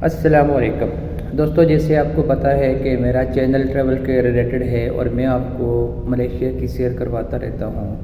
السلام علیکم دوستو، جیسے آپ کو پتہ ہے کہ میرا چینل ٹریول کے ریلیٹڈ ہے اور میں آپ کو ملیشیا کی سیر کرواتا رہتا ہوں،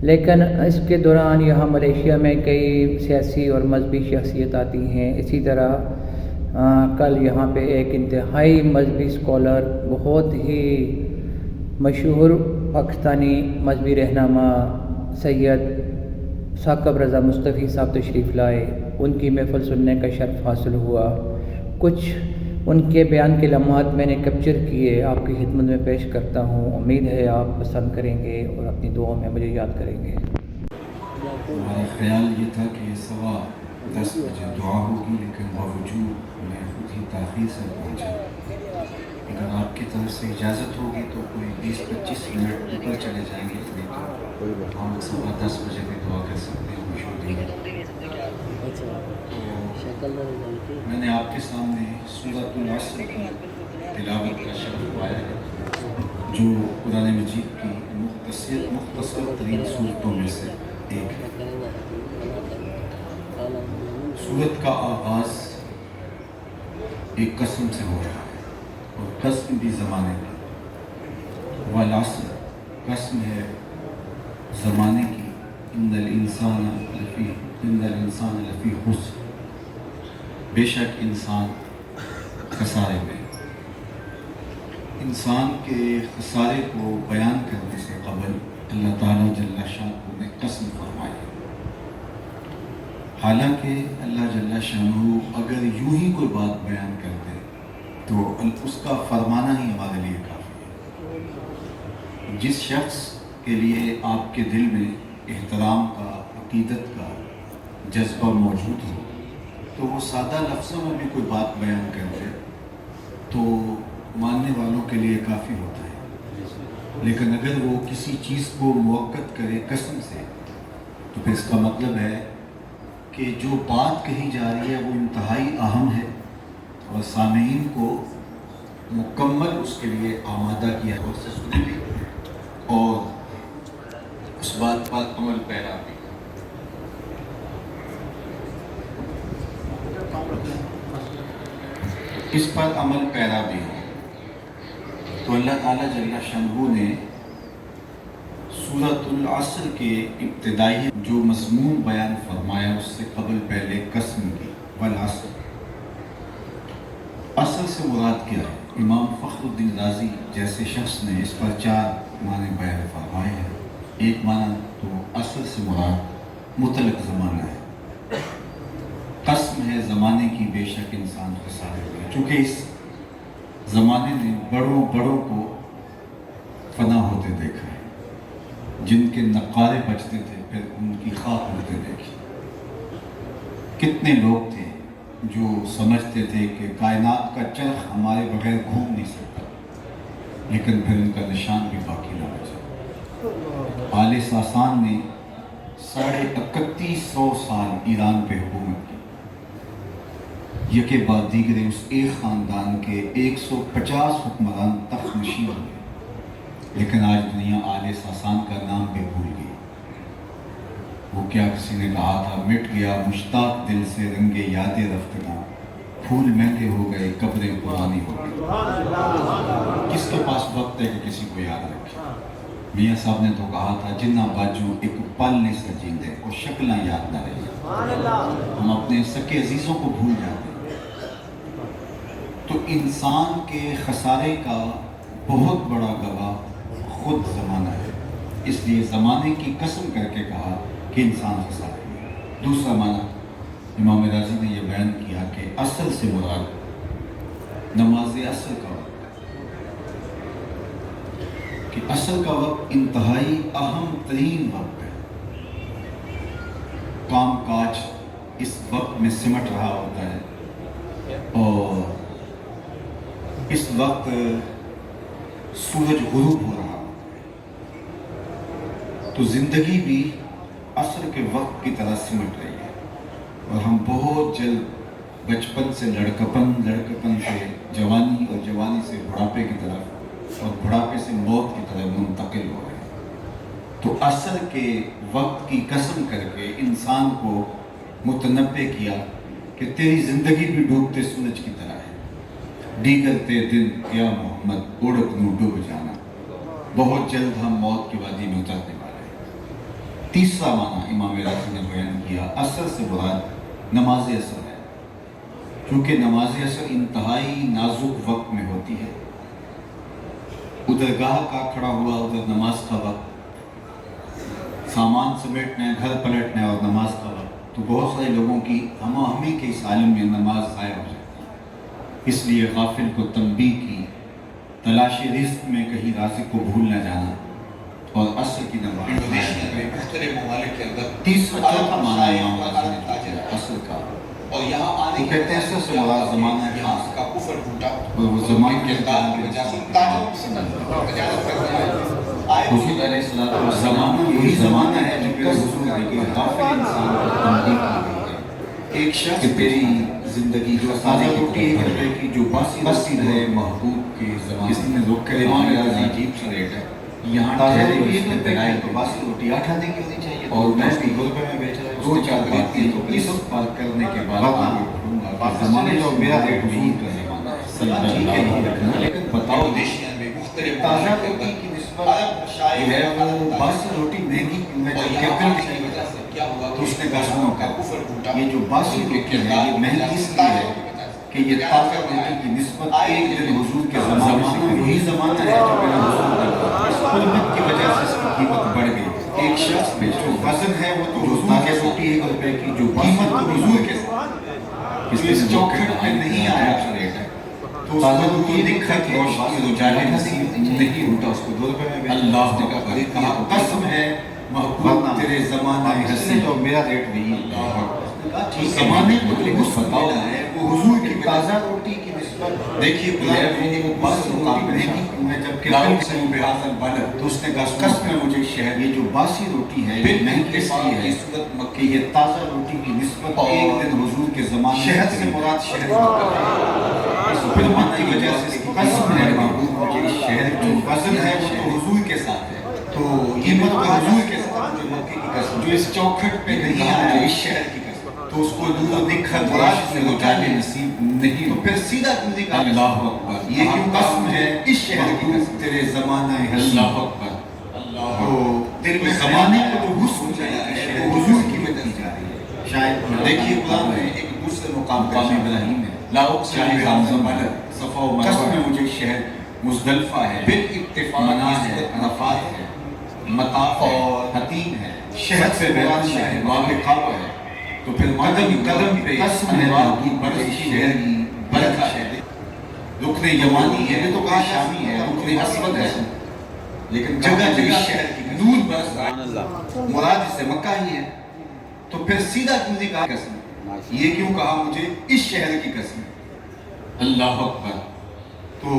لیکن اس کے دوران یہاں ملیشیا میں کئی سیاسی اور مذہبی شخصیت آتی ہیں۔ اسی طرح کل یہاں پہ ایک انتہائی مذہبی اسکالر، بہت ہی مشہور پاکستانی مذہبی رہنما سید ثاقب رضا مصطفی صاحب تشریف لائے۔ ان کی محفل سننے کا شرف حاصل ہوا۔ کچھ ان کے بیان کے لمحات میں نے کیپچر کیے، آپ کی خدمت میں پیش کرتا ہوں۔ امید ہے آپ پسند کریں گے اور اپنی دعاؤں میں مجھے یاد کریں گے۔ ہمارا خیال یہ تھا کہ 10:15 بجے دعا ہوگی، لیکن باوجود میں خود ہی تاخیر سے پہنچا۔ اگر آپ کی طرف سے اجازت ہوگی تو کوئی 20-25 منٹ اوپر چلے جائیں گے، نہیں تو ہم 10:15 بجے بھی دعا کر سکتے ہیں۔ میں نے آپ کے سامنے سورۃ العصر کی تلاوت کا شرف پایا ہے، جو قرآن مجید کی مختصر ترین صورتوں میں سے ایک ہے۔ سورت کا آغاز ایک قسم سے ہو رہا ہے، اور قسم بھی زمانے کی۔ والعصر، قسم ہے زمانے کی۔ ان الانسان لفی خسر، بے شک انسان خسارے میں۔ انسان کے خسارے کو بیان کرنے سے قبل اللہ تعالیٰ جل شانہ نے قسم فرمائی۔ حالانکہ اللہ جل شانہ اگر یوں ہی کوئی بات بیان کر دے تو اس کا فرمانا ہی ہمارے لیے کافی ہے۔ جس شخص کے لیے آپ کے دل میں احترام کا، عقیدت کا جذبہ موجود ہو، تو وہ سادہ لفظوں میں بھی کوئی بات بیان کر دے تو ماننے والوں کے لیے کافی ہوتا ہے۔ لیکن اگر وہ کسی چیز کو موقت کرے قسم سے، تو پھر اس کا مطلب ہے کہ جو بات کہی جا رہی ہے وہ انتہائی اہم ہے، اور سامعین کو مکمل اس کے لیے آمادہ کیا اور سے سنیں گے اور اس بات پر عمل پیرا بھی۔ اس پر عمل پیرا بھی ہو۔ تو اللہ تعالیٰ جل شانہ نے سورۃ العصر کے ابتدائی جو مضمون بیان فرمایا، اس سے قبل پہلے قسم کی، والعصر۔ عصر سے مراد کیا ہے؟ امام فخر الدین رازی جیسے شخص نے اس پر 4 معنی بیان فرمائے ہیں۔ ایک معنی تو عصر سے مراد مطلق زمانہ ہے۔ قسم ہے زمانے کی، بے شک انسان خسارے میں، چونکہ اس زمانے نے بڑوں کو فنا ہوتے دیکھا ہے۔ جن کے نقارے بچتے تھے پھر ان کی خاک ہوتے دیکھی۔ کتنے لوگ تھے جو سمجھتے تھے کہ کائنات کا چرخ ہمارے بغیر گھوم نہیں سکتا، لیکن پھر ان کا نشان بھی باقی نہ بچا۔ آل ساسان نے 3150 سال ایران پہ حکومت کی۔ یکے بعد دیگرے اس ایک خاندان کے 150 حکمران تخت نشین ہوئے، لیکن آج دنیا آل ساسان کا نام بھی بھول گئی۔ وہ کیا کسی نے کہا تھا، مٹ گیا مشتاق دل سے رنگ یاد رفتگاں، پھول مہنگے ہو گئے قبریں پرانی ہو گئی۔ کس کے پاس وقت ہے کہ کسی کو یاد رکھے؟ میاں صاحب نے تو کہا تھا، جنہ باجو ایک پل نے سجیندے کو شکلیں یاد نہ رہی۔ ہم اپنے سکے عزیزوں کو بھول جاتے ہیں۔ تو انسان کے خسارے کا بہت بڑا گواہ خود زمانہ ہے، اس لیے زمانے کی قسم کر کے کہا کہ انسان خسارے میں۔ دوسرا معنی امام رازی نے یہ بیان کیا کہ عصر سے مراد نماز عصر کا وقت، کہ عصر کا وقت انتہائی اہم ترین وقت ہے۔ کام کاج اس وقت میں سمٹ رہا ہوتا ہے، اور اس وقت سورج غروب ہو رہا ہوتا ہے، تو زندگی بھی عصر کے وقت کی طرح سمٹ رہی ہے، اور ہم بہت جلد بچپن سے لڑکپن سے جوانی، اور جوانی سے بڑھاپے کی طرف، اور بڑھاپے سے موت کی طرف منتقل ہو رہے ہیں۔ تو عصر کے وقت کی قسم کر کے انسان کو متنبہ کیا کہ تیری زندگی بھی ڈوبتے سورج کی طرح ہے، ڈیگرتے دن کیا محمد اڑک نو ڈوب جانا، بہت جلد ہم موت کی وادی میں اترنے والے ہیں۔ تیسرا معنی امام راضی نے بیان کیا، اثر سے مراد نماز اثر ہے، کیونکہ نماز اثر انتہائی نازک وقت میں ہوتی ہے، ادھر گاہ کا کھڑا ہوا، ادھر نماز کا وقت، سامان سمیٹنا ہے، گھر پلٹنا ہے اور نماز کا وقت، تو بہت سارے لوگوں کی ہم آہنگی کے اس عالم میں نماز ضائع ہو جاتی ہے۔ اس لیے غافل کو تنبیہ کی، تلاش رزق میں کہیں رازق کو بھول نہ جانا، اور عصر کی نماز۔ انڈونیشیا میں مختلف ممالک کے اندر تیسرا چوتھا معنی امام راضی نے کیا عصر کا، اور یہاں آنے وہ کہتے ہیں عصر سے مراد زمانہ ہے کا کفر ٹوٹا، اور وہ زمان کے کردار کی وجہ سے حضور علیہ السلام زمانہ وہی زمانہ ہے جو کہ حضور کے غافل انسان کو تنبیہ کی گئی ہے۔ ایک شخص کہ تیری زندگی جو تازہ روٹی ہے کہ جو باسی رہے محبوب کے زمانے، اس نے رک کر امام راضی عجیب سا ریٹ ہے، یہاں تازہ روٹی ہے کہ تو باسی روٹی 8 آنے کی ہونی چاہیے، اور میں بھی غربے میں بیٹھا ہے 2-4 باتیں تو اس بات کرنے کے بعد آگے بڑھوں گا کہ زمانے جو میرا ریٹ حضور کا زمانہ ہے صلی اللہ علیہ وسلم۔ لیکن بتاؤ تازہ روٹی کی نسبت جو ہے وہ باسی روٹی مہنگی کیوں ہے جبکہ تو اس نے کہا سنو کا یہ جو باسی روٹی ہے یہ مہنگی اس لیے ہے کہ یہ تازہ روٹی کی نسبت ایک دن حضور کے زمانے سے وہی زمانہ ہے جو میرا حضور کا، اس حرمت کی وجہ سے اس کی قیمت بڑھ گئی۔ ایک شخص میں جو وزن ہے وہ تو حضور کے روٹی 1 روپے کی، جو قیمت تو حضور کے ساتھ اس چوکھٹ میں نہیں آیا ریٹ ہے، تو تازہ روٹی دکھا کہ روشنی اجالے نصیب نہیں ہوتا، اس کو 2 روپے میں اللہ نے کہا قسم ہے محبوب تیرے زمانہ حسن جو میرا ریٹ نہیں ہے، زمانے کو جو بتاؤ ہے وہ حضور کی تازہ روٹی کی نسبت دیکھیے وہ بس روٹی مہنگی کیوں ہے جبکہ لاؤ سے وہ بحاظر بلد، تو اس نے کہا قسم ہے مجھے شہر یہ جو باسی روٹی ہے یہ مہنگی اس لیے ہے کہ یہ تازہ روٹی کی نسبت ایک دن حضور کے زمانے شہر سے مراد شہر حرمت کی وجہ سے قسم ہے محبوب مجھے اس شہر جو وزن ہے وہ تو حضور کے ساتھ ہے، تو یہ مت حضور کے ساتھ جو مکے کی قسم جو اس چوکھٹ پہ نہیں آیا اس شہر کی قسم، تو اس کو دور دکھت راش سے اجالے نصیب نہیں، تو پھر سیدھا کیوں نہیں کہا اللہ اکبر، یہ کیوں قسم ہے اس شہر کی قسم تیرے زمانہ اللہ اکبر، تو دل میں زمانے کو جو حسن جایا ہے وہ حضور کی وجہ سے جا رہی ہے۔ شاید دیکھیے قرآن میں ایک دوسرے مقام ابراہیم ہے، لا اقسم بزمزم صفا و مروہ میں مجھے شہر مزدلفہ ہے، بالاتفاق منا ہے، عرفات ہے، مطاف اور حتیم ہے، شہر سے بیان ہے، باب کعبہ ہے، تو پھر قدم قدم پہ قسم ہے محبوب برس شہر کی برکہ ہے، رکن یمانی ہے، تو کہا شامی ہے، رکن اسود ہے، لیکن جگہ جگہ شہر کی نور برس رہا ہے، مراد اس سے مکہ ہی ہے، تو پھر سیدھا کیوں نہیں کہا قسم، یہ کیوں کہا مجھے اس شہر کی قسم اللہ اکبر، تو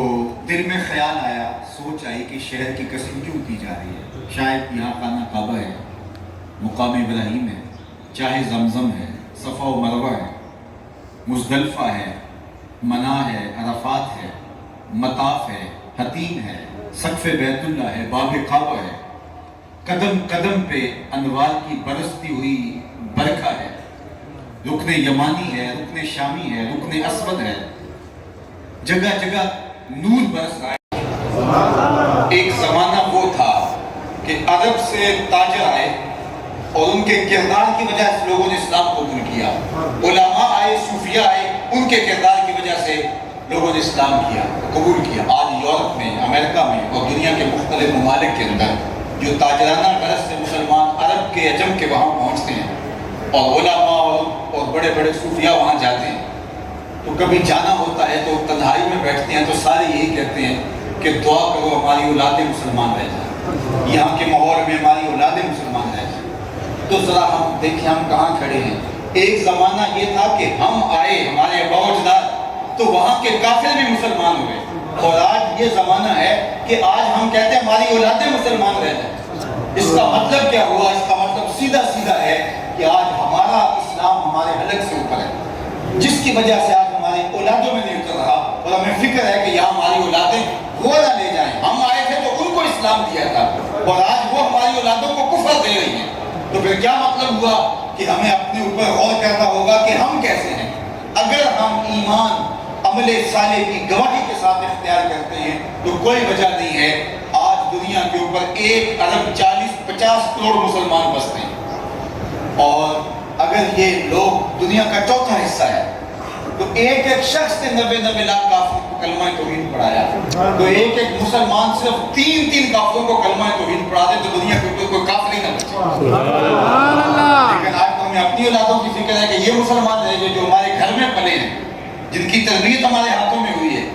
دل میں خیال آیا، سوچ آئی کہ شہر کی قسم کیوں کی جا رہی ہے، شاید یہاں خانہ کعبہ ہے، مقام ابراہیم ہے، چاہے زمزم ہے، صفا و مروہ ہے، مزدلفہ ہے، منا ہے، عرفات ہے، مطاف ہے، حتیم ہے، سقف بیت اللہ ہے، باب کعبہ ہے، قدم قدم پہ انوار کی برستی ہوئی برکہ ہے، رکن یمانی ہے، رکن شامی ہے، رکن اسود ہے، جگہ جگہ نور برس رہا ہے۔ ایک زمانہ وہ تھا کہ عرب سے تاجر آئے اور ان کے کردار کی وجہ سے لوگوں نے اسلام قبول کیا، علماء آئے، صوفیاء آئے، ان کے کردار کی وجہ سے لوگوں نے اسلام کیا، قبول کیا۔ آج یورپ میں، امریکہ میں اور دنیا کے مختلف ممالک کے اندر جو تاجرانہ غرض سے مسلمان عرب کے عجم کے وہاں پہنچتے ہیں اور علماء اور بڑے بڑے صوفیاء وہاں جاتے ہیں، تو کبھی جانا ہوتا ہے تو تنہائی میں بیٹھتے ہیں تو سارے یہی کہتے ہیں کہ دعا کرو ہماری اولادیں مسلمان رہ جائیں، یہاں کے ماحول میں ہماری اولادیں مسلمان رہ جائیں۔ تو ذرا ہم دیکھیں ہم کہاں کھڑے ہیں۔ ایک زمانہ یہ تھا کہ ہم آئے، ہمارے ابا و اجداد، تو وہاں کے کافر بھی مسلمان ہوئے، اور آج یہ زمانہ ہے کہ آج ہم کہتے ہیں ہماری اولادیں مسلمان رہ جائیں۔ اس کا مطلب کیا ہوا؟ اس کا مطلب سیدھا سیدھا ہے کہ آج ہمارا اسلام ہمارے حلق سے اوپر ہے، جس کی وجہ سے آج ہماری اولادوں میں نہیں اتر رہا، اور ہمیں فکر ہے کہ یہاں ہماری اولادیں وہ نہ لے جائیں۔ ہم آئے تھے تو ان کو اسلام دیا تھا، اور آج وہ ہماری اولادوں کو کفر دے رہی ہیں، تو پھر کیا مطلب ہوا کہ ہمیں اپنے اوپر غور کرنا ہوگا کہ ہم کیسے ہیں۔ اگر ہم ایمان عمل صالح کی گواہی کے ساتھ اختیار کرتے ہیں تو کوئی وجہ نہیں ہے آج دنیا کے اوپر 1 ارب 40-50 کروڑ مسلمان بستے ہیں، اور اگر یہ لوگ دنیا کا چوتھا حصہ ہے تو ایک شخص نے 90 لاکھ کافروں کو کلمہ توحید پڑھایا، تو ایک مسلمان صرف 3 کافروں کو کلمہ توحید پڑھا دے تو دنیا کے اوپر کوئی کافر ہی نہ بچے۔ لیکن آج تو ہمیں اپنی اولادوں کی فکر ہے کہ یہ مسلمان رہ گئے جو ہمارے گھر میں پلے ہیں، جن کی تربیت ہمارے ہاتھوں میں ہوئی ہے،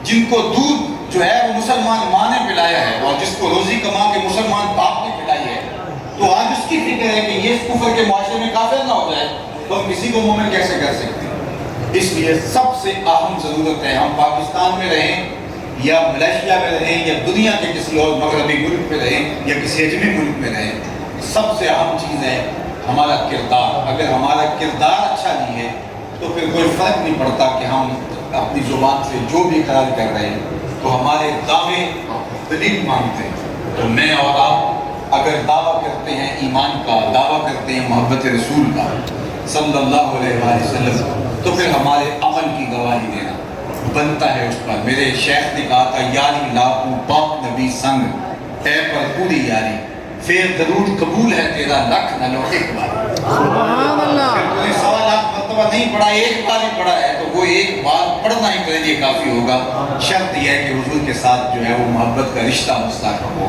جن کو دودھ جو ہے وہ مسلمان ماں نے پلایا ہے، اور جس کو روزی کما کے مسلمان باپ نے کھلائی ہے، تو آج اس کی فکر ہے کہ یہ اس کفر کے معاشرے میں کافر نہ ہو جائے تو ہم کسی کو مومن کیسے کر سکتے ہیں؟ اس لیے سب سے اہم ضرورت ہے ہم پاکستان میں رہیں یا ملیشیا میں رہیں یا دنیا کے کسی اور مغربی ملک میں رہیں یا کسی اجمی ملک میں رہیں، سب سے اہم چیز ہے ہمارا کردار۔ اگر ہمارا کردار اچھا نہیں ہے تو پھر کوئی فرق نہیں پڑتا کہ ہم اپنی زبان سے جو بھی اقرار کر رہے ہیں، تو ہمارے دعوے دلیل مانگتے ہیں۔ تو میں اور آپ اگر دعویٰ کرتے ہیں ایمان کا، دعویٰ کرتے ہیں محبت رسول کا صلی اللہ علیہ وآلہ وسلم، تو پھر ہمارے عمل کی گواہی دینا بنتا ہے اس پر۔ میرے شیخ نے کہا تھا یاری لاکھوں پاک نبی سنگ اے پر پوری یاری، پھر درود قبول ہے تیرا لکھ نہ لو ایک بار۔ سبحان اللہ۔ پھر تو نے 1.25 لاکھ مرتبہ نہیں پڑھا، ایک بار ہی پڑھا ہے تو وہ ایک بار پڑھنا ہی تیرے لیے کافی ہوگا۔ شرط یہ ہے کہ حضور کے ساتھ جو ہے وہ محبت کا رشتہ مستحکم ہو۔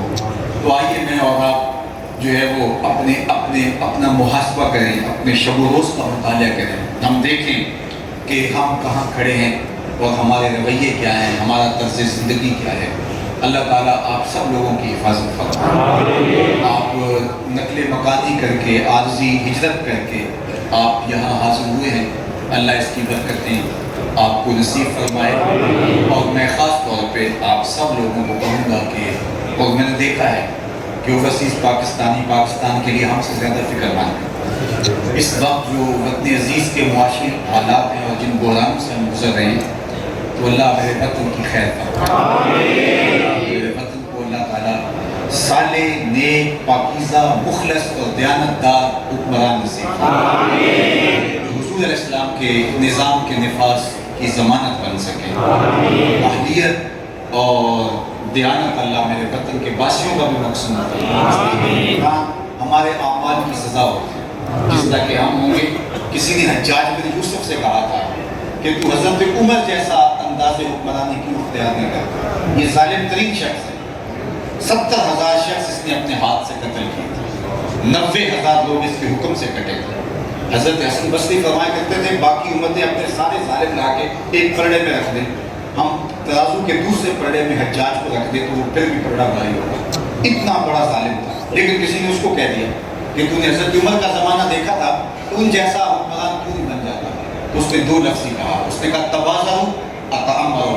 تو آئیے میں اور آپ جو ہے وہ اپنا محاسبہ کریں، اپنے شب و روز کا مطالعہ کریں، ہم دیکھیں کہ ہم کہاں کھڑے ہیں اور ہمارے رویے کیا ہیں، ہمارا طرز زندگی کیا ہے۔ اللہ تعالیٰ آپ سب لوگوں کی حفاظت فرمائے۔ آپ نقل مکانی کر کے، عارضی ہجرت کر کے آپ یہاں حاضر ہوئے ہیں، اللہ اس کی برکتیں آپ کو نصیب فرمائے۔ اور میں خاص طور پہ آپ سب لوگوں کو کہوں گا کہ، اور میں نے دیکھا ہے کہ اوورسیز پاکستان کے لیے ہم سے زیادہ فکر مند ہیں۔ اس وقت جو وطن عزیز کے معاشی حالات ہیں اور جن بحرانوں سے ہم گزر رہے ہیں، تو اللہ میرے وطن کی خیر فرمائے، میرے وطن کو اللہ تعالیٰ صالح، نیک، پاکیزہ، مخلص اور دیانتدار حکمران نصیب فرمائے، جو حضور علیہ السلام کے نظام کے نفاذ کی ضمانت بن سکے۔ اہلیت اور دیانت اللہ میرے وطن کے باسیوں کا بھی مقصود ہے۔ ہمارے اعمال کی سزا ہوتی ہے، جس طرح کہ ہم ہوں گے۔ کسی نے حجاج بن یوسف سے کہا تھا کہ تو حضرت عمر جیسا انداز حکمرانی کیوں اختیار نہیں کرتا؟ یہ ظالم ترین شخص ہے۔ 70,000 شخص اس نے اپنے ہاتھ سے قتل کیے تھے، 90,000 لوگ اس کے حکم سے کٹے تھے۔ حضرت حسن بصری فرمایا کرتے تھے باقی امتیں اپنے سارے ظالم لا کے ایک پرڑے میں رکھ دیں، ہم ترازو کے دوسرے پرڑے میں حجاج کو رکھ دیں تو وہ پھر بھی پرڑا بھاری ہوگا۔ اتنا بڑا ظالم تھا، لیکن کسی نے اس کو کہہ دیا کہ تو نے حضرت عمر کا زمانہ دیکھا تھا، ان جیسا حکمران کیوں نہیں بن جاتا؟ تو اس نے 2 لفظ ہی کہا، اس نے کہا تواضع اتعمر،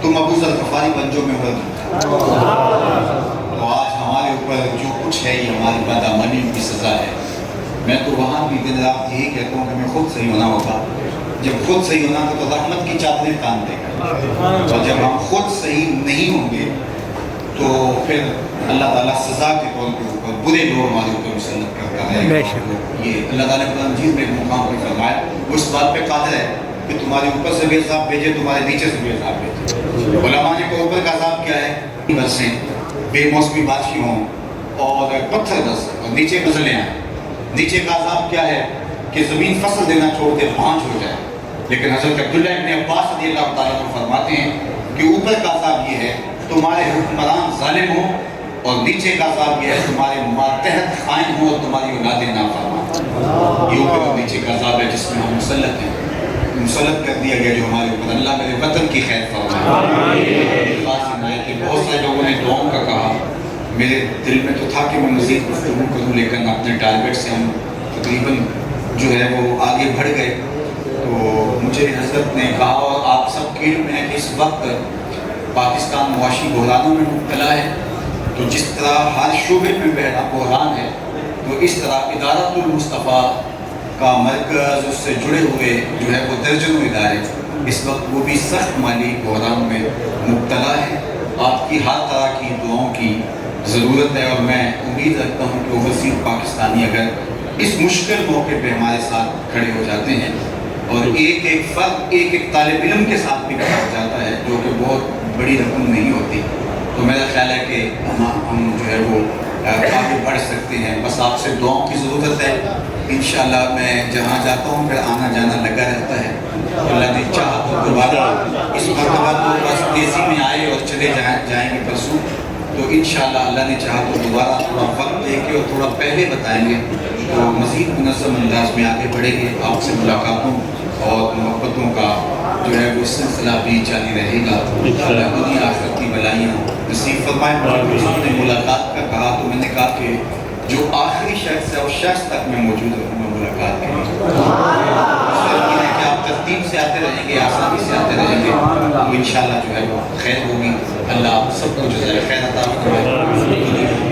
تم ابو ذر غفاری بن جو میں ہوا۔ تو آج ہمارے اوپر جو کچھ ہے یہ ہماری بدعملی کی سزا ہے۔ میں تو وہاں بھی دن رات یہی کہتا ہوں کہ ہمیں خود صحیح ہونا ہوگا۔ جب خود صحیح ہونا تو رحمت کی چادریں تان دے گا، اور جب ہم خود صحیح نہیں ہوں گے تو پھر اللہ تعالیٰ سزا کے طور کے اوپر برے لوگ ہمارے اوپر مسلط کرتا ہے۔ یہ اللہ تعالیٰ نے قرآن مجید میں ایک مقام پر فرمایا، وہ اس بات پہ قادر ہے کہ تمہارے اوپر سے بھی عذاب بھیجے، تمہارے نیچے سے بھی عذاب بھیجے۔ علماء نے اوپر کا عذاب کیا ہے؟ برسیں، بے موسمی بارشیں ہوں اور پتھر برسیں، اور نیچے نزلیں آئیں۔ نیچے کا عذاب کیا ہے؟ کہ زمین فصل دینا چھوڑ دے، بھانج ہو جائے۔ لیکن حضرت عبداللہ ابن عباس رضی اللہ تعالیٰ عنہ فرماتے ہیں کہ اوپر کا عذاب یہ ہے تمہارے حکمران ظالم ہو، اور نیچے کا عذاب یہ ہے تمہارے ماتحت خائن ہو اور تمہاری اولادیں نافرمان۔ یہ اوپر اور نیچے کا عذاب ہے جس میں ہم مسلط ہیں، مسلط کر دیا گیا جو ہمارے اوپر۔ اللہ میرے وطن کی خیر فرمائے۔ خاص عنایت ہے، بہت سارے لوگوں نے دعاؤں کا کہا، میرے دل میں تو تھا کہ میں مزید گفتگو کروں، لیکن اپنے ٹارگیٹ سے ہم تقریباً جو ہے وہ آگے بڑھ گئے۔ تو مجھے حضرت نے کہا، اور آپ سب کے علم ہے کہ اس وقت پاکستان معاشی بحرانوں میں مبتلا ہے، تو جس طرح ہر شعبے میں بحران ہے، تو اس طرح ادارۃ المصطفیٰ کا مرکز، اس سے جڑے ہوئے جو ہے وہ درجنوں ادارے اس وقت وہ بھی سخت مالی بحران میں مبتلا ہے۔ آپ کی ہر طرح کی دعاؤں کی ضرورت ہے، اور میں امید رکھتا ہوں کہ اوورسیز پاکستانی اگر اس مشکل موقع پہ ہمارے ساتھ کھڑے ہو جاتے ہیں اور ایک ایک فرد ایک ایک طالب علم کے ساتھ بھی کھڑا ہو جاتا ہے، جو کہ بہت بڑی رقم نہیں ہوتی. تو میرا خیال ہے کہ ہم جو ہے وہ آگے بڑھ سکتے ہیں. بس آپ سے دعاؤں کی ضرورت ہے. انشاءاللہ میں جہاں جاتا ہوں پھر آنا جانا لگا رہتا ہے. اللہ نے چاہا تو دوبارہ اس مرتبہ تو بس تیزی میں آئے اور چلے جائیں گے پرسوں. تو انشاءاللہ اللہ نے چاہا تو دوبارہ تھوڑا وقت دے کے اور تھوڑا پہلے بتائیں گے تو مزید منظم انداز میں آگے بڑھیں گے. آپ سے ملاقاتوں اور محبتوں کا جو ہے وہ سلسلہ بھی جاری رہے گا. اللہ دنیا آخرت کی بلائیاں نصیب فرمائے. آپ نے ملاقات کا کہا تو میں نے کہا کہ جو آخری شخص ہے اس شخص تک میں موجود رہوں گا ملاقات کے لیے. کہ آپ ترتیب سے آتے رہیں گے، آسانی سے آتے رہیں گے تو انشاءاللہ جو ہے وہ خیر ہوگی. اللہ آپ سب کو جزائے خیر عطا فرمائے.